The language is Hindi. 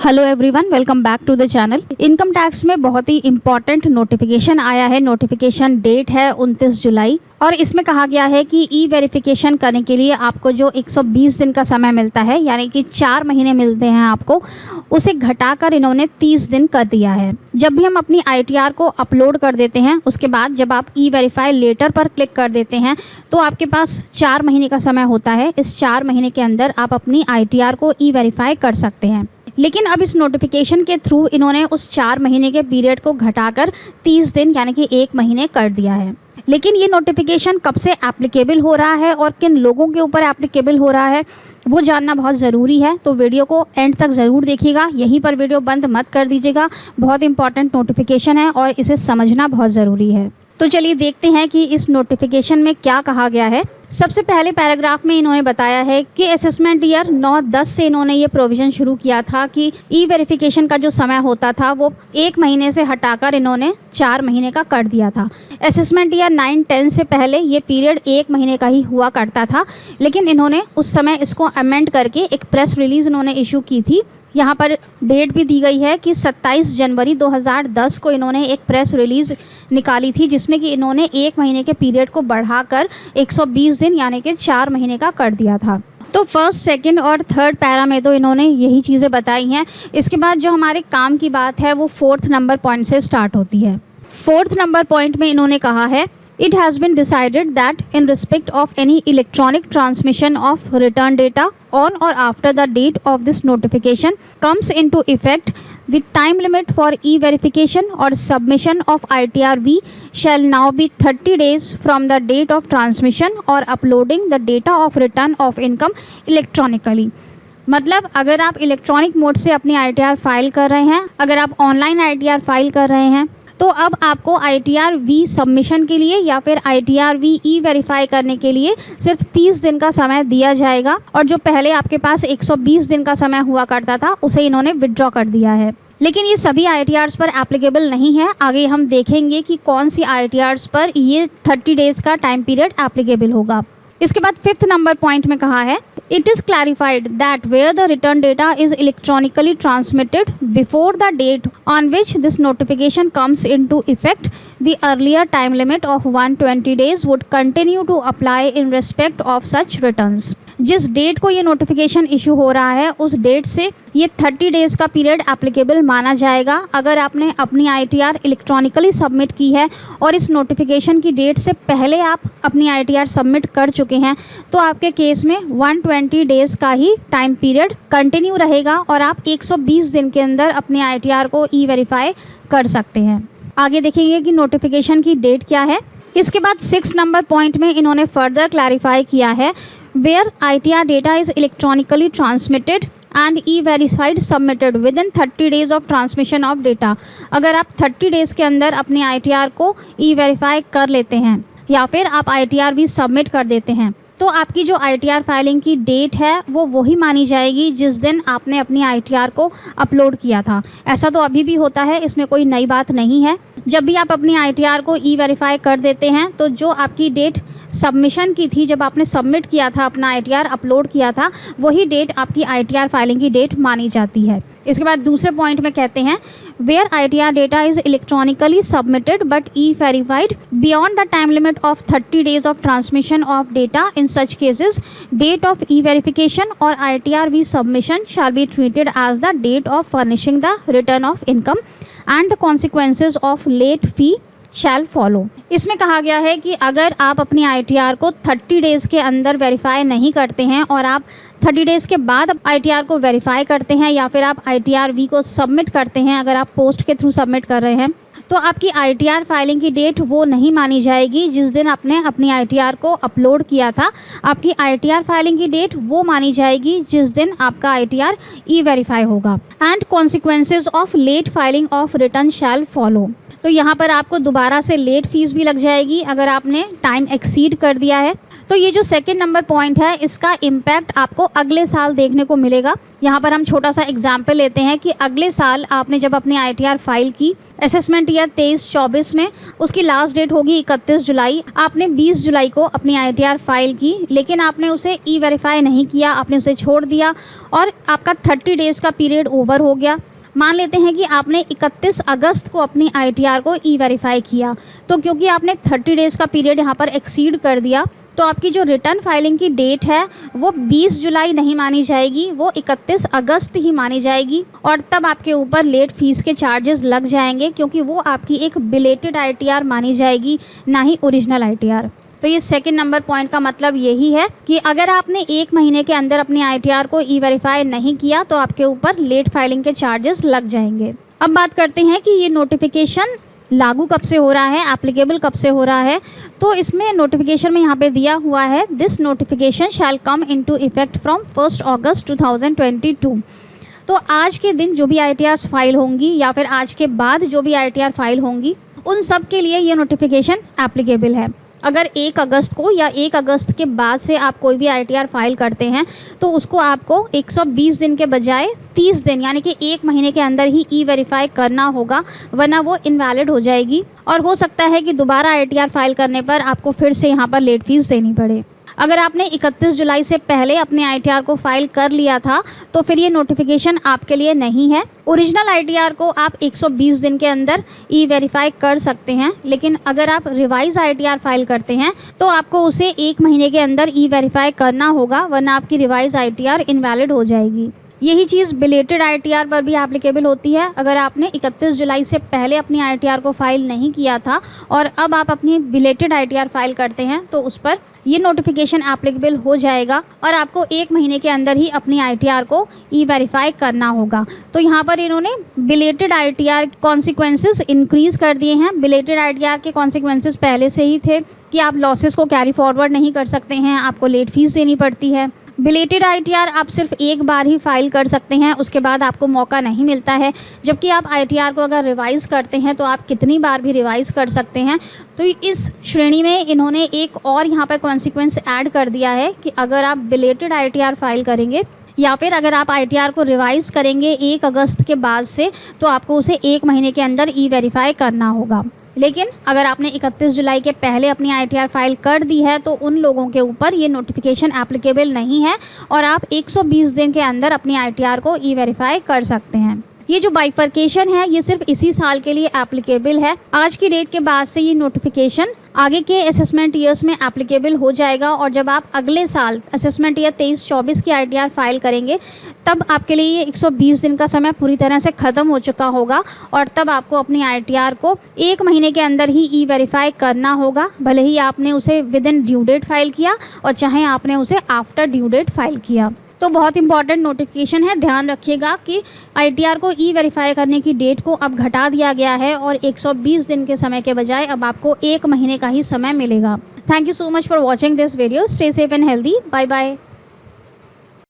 Hello everyone, welcome back to the channel. Income tax में बहुत ही इंपॉर्टेंट नोटिफिकेशन आया है। नोटिफिकेशन डेट है 29 जुलाई और इसमें कहा गया है कि ई वेरिफिकेशन करने के लिए आपको जो 120 दिन का समय मिलता है, यानी कि 4 महीने मिलते हैं आपको, उसे घटाकर इन्होंने 30 दिन कर दिया है। जब भी हम अपनी ITR को अपलोड कर देते हैं, उसके बाद जब आप ई वेरीफाई लेटर पर क्लिक कर देते हैं तो आपके पास 4 महीने का समय होता है। इस 4 महीने के अंदर आप अपनी ITR को ई वेरीफाई कर सकते हैं। लेकिन अब इस नोटिफिकेशन के थ्रू इन्होंने उस 4 महीने के पीरियड को घटाकर 30 दिन यानी कि 1 महीने कर दिया है। लेकिन ये नोटिफिकेशन कब से एप्लीकेबल हो रहा है और किन लोगों के ऊपर एप्लीकेबल हो रहा है वो जानना बहुत ज़रूरी है, तो वीडियो को एंड तक ज़रूर देखिएगा। यहीं पर वीडियो बंद मत कर दीजिएगा। बहुत इंपॉर्टेंट नोटिफिकेशन है और इसे समझना बहुत ज़रूरी है। तो चलिए देखते हैं कि इस नोटिफिकेशन में क्या कहा गया है। सबसे पहले पैराग्राफ में इन्होंने बताया है कि असेसमेंट ईयर 9-10 से इन्होंने ये प्रोविज़न शुरू किया था कि ई वेरिफिकेशन का जो समय होता था वो 1 महीने से हटाकर इन्होंने 4 महीने का कर दिया था। असेसमेंट ईयर 9-10 से पहले ये पीरियड 1 महीने का ही हुआ करता था, लेकिन इन्होंने उस समय इसको अमेंड करके एक प्रेस रिलीज़ इन्होंने इशू की थी। यहाँ पर डेट भी दी गई है कि 27 जनवरी 2010 को इन्होंने एक प्रेस रिलीज़ निकाली थी, जिसमें कि इन्होंने 1 महीने के पीरियड को बढ़ाकर 120 दिन यानी कि 4 महीने का कर दिया था। तो फर्स्ट, सेकंड और थर्ड पैरा में तो इन्होंने यही चीज़ें बताई हैं। इसके बाद जो हमारे काम की बात है वो 4th नंबर पॉइंट से स्टार्ट होती है। 4th नंबर पॉइंट में इन्होंने कहा है, It has been decided that in respect of any electronic transmission of return data on or after the date of this notification comes into effect, the time limit for e-verification or submission of ITR-V shall now be 30 days from the date of transmission or uploading the data of return of income electronically। मतलब अगर आप इलेक्ट्रॉनिक मोड से अपनी ITR फाइल कर रहे हैं, अगर आप ऑनलाइन ITR फाइल कर रहे हैं, तो अब आपको ITR-V सबमिशन के लिए या फिर ITR-V ई वेरीफाई करने के लिए सिर्फ 30 दिन का समय दिया जाएगा और जो पहले आपके पास 120 दिन का समय हुआ करता था उसे इन्होंने विड्रॉ कर दिया है। लेकिन ये सभी ITRs पर एप्लीकेबल नहीं है। आगे हम देखेंगे कि कौन सी ITRs पर ये 30 डेज़ का टाइम पीरियड एप्लीकेबल होगा। इसके बाद 5th नंबर पॉइंट में कहा है, It is clarified that where the return data is electronically transmitted before the date on which this notification comes into effect, the earlier time limit of 120 days would continue to apply in respect of such returns। जिस डेट को ये नोटिफिकेशन इशू हो रहा है उस डेट से ये 30 डेज़ का पीरियड एप्लीकेबल माना जाएगा। अगर आपने अपनी ITR इलेक्ट्रॉनिकली सबमिट की है और इस नोटिफिकेशन की डेट से पहले आप अपनी ITR सबमिट कर चुके हैं तो आपके केस में 120 डेज़ का ही टाइम पीरियड कंटिन्यू रहेगा और आप 120 दिन के अंदर अपनी ITR को ई वेरीफाई कर सकते हैं। आगे देखेंगे कि नोटिफिकेशन की डेट क्या है। इसके बाद 6 नंबर पॉइंट में इन्होंने फर्दर क्लैरिफाई किया है, where ITR data is electronically transmitted and e-verified submitted within 30 days of transmission of data। अगर आप 30 डेज़ के अंदर अपनी ITR को e-verify कर लेते हैं या फिर आप ITR भी सबमिट कर देते हैं तो आपकी जो ITR फाइलिंग की डेट है वो वही मानी जाएगी जिस दिन आपने अपनी ITR को अपलोड किया था। ऐसा तो अभी भी होता है, इसमें कोई नई बात नहीं है। जब भी आप अपनी ITR को ई वेरीफाई कर देते हैं तो जो आपकी डेट सबमिशन की थी, जब आपने सबमिट किया था अपना ITR अपलोड किया था, वही डेट आपकी ITR फाइलिंग की डेट मानी जाती है। इसके बाद दूसरे पॉइंट में कहते हैं, where ITR data is electronically submitted but e verified beyond the time limit of 30 days of transmission of data, in such cases date of e verification और ITR-V submission shall be treated as the date of furnishing the return of income and the consequences of late fee shall follow. इसमें कहा गया है कि अगर आप अपनी ITR को 30 डेज़ के अंदर वेरीफाई नहीं करते हैं और आप 30 डेज़ के बाद ITR को वेरीफाई करते हैं या फिर आप ITR-V को सबमिट करते हैं, अगर आप पोस्ट के थ्रू सबमिट कर रहे हैं, तो आपकी ITR फाइलिंग की डेट वो नहीं मानी जाएगी जिस दिन आपने अपनी ITR को अपलोड किया था। आपकी ITR फाइलिंग की डेट वो मानी जाएगी जिस दिन आपका ITR ई वेरीफाई होगा। And consequences of late filing of return shall follow. तो यहाँ पर आपको दोबारा से लेट फीस भी लग जाएगी अगर आपने टाइम एक्सीड कर दिया है। तो ये जो सेकंड नंबर पॉइंट है इसका इम्पैक्ट आपको अगले साल देखने को मिलेगा। यहाँ पर हम छोटा सा एग्जाम्पल लेते हैं कि अगले साल आपने जब अपनी ITR फाइल की असेसमेंट ईयर 23-24 में, उसकी लास्ट डेट होगी 31 जुलाई। आपने 20 जुलाई को अपनी ITR फाइल की, लेकिन आपने उसे E-वेरीफाई नहीं किया, आपने उसे छोड़ दिया और आपका 30 डेज़ का पीरियड ओवर हो गया। मान लेते हैं कि आपने 31 अगस्त को अपनी ITR को E-वेरीफाई किया, तो क्योंकि आपने 30 डेज़ का पीरियड यहाँ पर एक्सीड कर दिया, तो आपकी जो रिटर्न फाइलिंग की डेट है वो 20 जुलाई नहीं मानी जाएगी, वो 31 अगस्त ही मानी जाएगी। और तब आपके ऊपर लेट फीस के चार्जेस लग जाएंगे, क्योंकि वो आपकी एक बिलेटेड ITR मानी जाएगी, ना ही ओरिजिनल ITR। तो ये सेकंड नंबर पॉइंट का मतलब यही है कि अगर आपने 1 महीने के अंदर अपनी ITR को E-वेरीफाई नहीं किया तो आपके ऊपर लेट फाइलिंग के चार्जेस लग जाएंगे। अब बात करते हैं कि ये नोटिफिकेशन लागू कब से हो रहा है, एप्लीकेबल कब से हो रहा है। तो इसमें नोटिफिकेशन में यहाँ पे दिया हुआ है, this notification shall come into effect from 1 August 2022। तो आज के दिन जो भी ITRs फाइल होंगी या फिर आज के बाद जो भी ITR फाइल होंगी, उन सब के लिए ये नोटिफिकेशन एप्लीकेबल है। अगर 1 अगस्त को या 1 अगस्त के बाद से आप कोई भी ITR फाइल करते हैं तो उसको आपको 120 दिन के बजाय 30 दिन यानी कि 1 महीने के अंदर ही E-वेरीफाई करना होगा, वरना वो इनवैलिड हो जाएगी और हो सकता है कि दोबारा ITR फाइल करने पर आपको फिर से यहाँ पर लेट फीस देनी पड़े। अगर आपने 31 जुलाई से पहले अपने ITR को फाइल कर लिया था तो फिर ये नोटिफिकेशन आपके लिए नहीं है। ओरिजिनल ITR को आप 120 दिन के अंदर E-वेरीफाई कर सकते हैं, लेकिन अगर आप रिवाइज ITR फाइल करते हैं तो आपको उसे 1 महीने के अंदर E-वेरीफाई करना होगा, वरना आपकी रिवाइज ITR इनवैलिड हो जाएगी। यही चीज़ बिलेटेड ITR पर भी एप्लीकेबल होती है। अगर आपने 31 जुलाई से पहले अपनी ITR को फाइल नहीं किया था और अब आप अपनी बिलेटेड ITR फाइल करते हैं तो उस पर ये नोटिफिकेशन एप्लीकेबल हो जाएगा और आपको 1 महीने के अंदर ही अपनी ITR को E-वेरीफाई करना होगा। तो यहाँ पर इन्होंने बिलेटेड ITR कॉन्सिक्वेंसेस इंक्रीज़ कर दिए हैं। बिलेटेड ITR के कॉन्सिक्वेंसेस पहले से ही थे कि आप लॉसेस को कैरी फॉरवर्ड नहीं कर सकते हैं, आपको लेट फीस देनी पड़ती है। बिलेटेड ITR आप सिर्फ एक बार ही फाइल कर सकते हैं, उसके बाद आपको मौका नहीं मिलता है। जबकि आप ITR को अगर रिवाइज़ करते हैं तो आप कितनी बार भी रिवाइज़ कर सकते हैं। तो इस श्रेणी में इन्होंने एक और यहाँ पर कॉन्सिक्वेंस ऐड कर दिया है कि अगर आप बिलेटेड ITR फाइल करेंगे या फिर अगर आप ITR को रिवाइज़ करेंगे 1 अगस्त के बाद से, तो आपको उसे 1 महीने के अंदर E-वेरीफाई करना होगा। लेकिन अगर आपने 31 जुलाई के पहले अपनी ITR फाइल कर दी है तो उन लोगों के ऊपर ये नोटिफिकेशन एप्लीकेबल नहीं है और आप 120 दिन के अंदर अपनी ITR को E-वेरीफाई कर सकते हैं। ये जो बाइफर्केशन है ये सिर्फ इसी साल के लिए एप्लीकेबल है। आज की डेट के बाद से ये नोटिफिकेशन आगे के असेसमेंट ईयर्स में एप्लीकेबल हो जाएगा और जब आप अगले साल असेसमेंट ईयर 23-24 की ITR फाइल करेंगे तब आपके लिए ये 120 दिन का समय पूरी तरह से ख़त्म हो चुका होगा और तब आपको अपनी ITR को 1 महीने के अंदर ही E-वेरीफाई करना होगा, भले ही आपने उसे within due date file किया और चाहे आपने उसे आफ्टर ड्यू डेट फाइल किया। तो बहुत इंपॉर्टेंट नोटिफिकेशन है, ध्यान रखिएगा कि ITR को E-वेरीफाई करने की डेट को अब घटा दिया गया है और 120 दिन के समय के बजाय अब आपको 1 महीने का ही समय मिलेगा। Thank you so much for watching this video. Stay safe and healthy. Bye bye.